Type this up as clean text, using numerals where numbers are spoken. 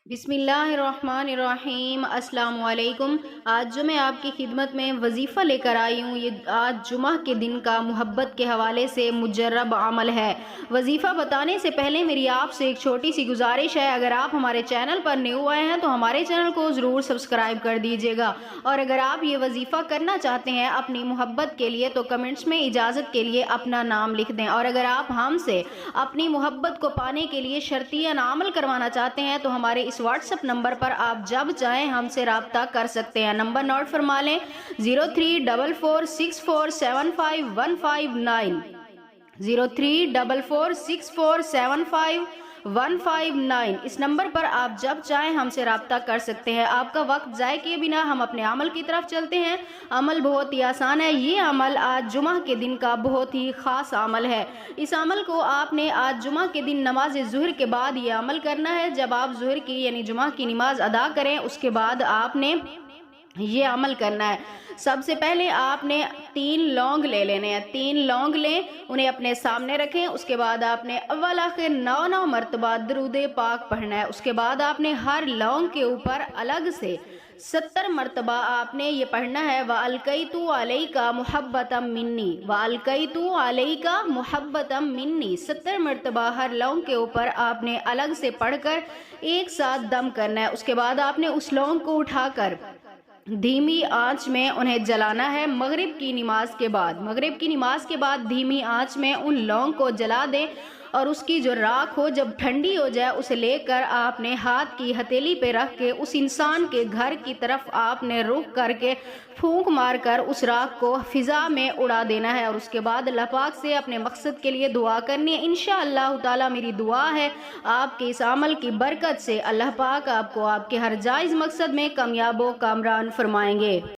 بسم اللہ الرحمن الرحیم۔ السلام علیکم۔ آج جو میں آپ کی خدمت میں وظیفہ لے کر آئی ہوں، یہ آج جمعہ کے دن کا محبت کے حوالے سے مجرب عمل ہے۔ وظیفہ بتانے سے پہلے میری آپ سے ایک چھوٹی سی گزارش ہے، اگر آپ ہمارے چینل پر نیو آئے ہیں تو ہمارے چینل کو ضرور سبسکرائب کر دیجیے گا، اور اگر آپ یہ وظیفہ کرنا چاہتے ہیں اپنی محبت کے لیے تو کمنٹس میں اجازت کے لیے اپنا نام لکھ دیں، اور اگر آپ ہم سے اپنی محبت کو پانے کے لیے شرطیاً عمل کروانا چاہتے ہیں تو ہمارے اس واٹس ایپ نمبر پر آپ جب چاہیں ہم سے رابطہ کر سکتے ہیں۔ نمبر نوٹ فرما لیں: 0344647515 0344647515۔ اس نمبر پر آپ جب چاہیں ہم سے رابطہ کر سکتے ہیں۔ آپ کا وقت ضائع کیے بنا ہم اپنے عمل کی طرف چلتے ہیں۔ عمل بہت ہی آسان ہے۔ یہ عمل آج جمعہ کے دن کا بہت ہی خاص عمل ہے۔ اس عمل کو آپ نے آج جمعہ کے دن نماز ظہر کے بعد یہ عمل کرنا ہے۔ جب آپ ظہر کی یعنی جمعہ کی نماز ادا کریں، اس کے بعد آپ نے یہ عمل کرنا ہے۔ سب سے پہلے آپ نے 3 لونگ لے لینے ہیں۔ 3 لونگ لیں، انہیں اپنے سامنے رکھیں۔ اس کے بعد آپ نے اول آخر 9 مرتبہ درود پاک پڑھنا ہے۔ اس کے بعد آپ نے ہر لونگ کے اوپر الگ سے 70 مرتبہ آپ نے یہ پڑھنا ہے: وَأَلْقَيْتُ عَلَيْكَ مُحَبَّةً مِّنِّي وَأَلْقَيْتُ عَلَيْكَ مُحَبَّةً مِّنِّي۔ 70 مرتبہ ہر لونگ کے اوپر آپ نے الگ سے پڑھ کر ایک ساتھ دم کرنا ہے۔ اس کے بعد آپ نے اس لونگ کو اٹھا کر دھیمی آنچ میں انہیں جلانا ہے۔ مغرب کی نماز کے بعد دھیمی آنچ میں ان لونگ کو جلا دیں، اور اس کی جو راکھ ہو جب ٹھنڈی ہو جائے اسے لے کر آپ نے ہاتھ کی ہتھیلی پہ رکھ کے اس انسان کے گھر کی طرف آپ نے رخ کر کے پھونک مار کر اس راکھ کو فضا میں اڑا دینا ہے، اور اس کے بعد اللہ پاک سے اپنے مقصد کے لیے دعا کرنی ہے۔ انشاءاللہ تعالی میری دعا ہے آپ کے اس عمل کی برکت سے اللہ پاک آپ کو آپ کے ہر جائز مقصد میں کامیاب و کامران فرمائیں گے۔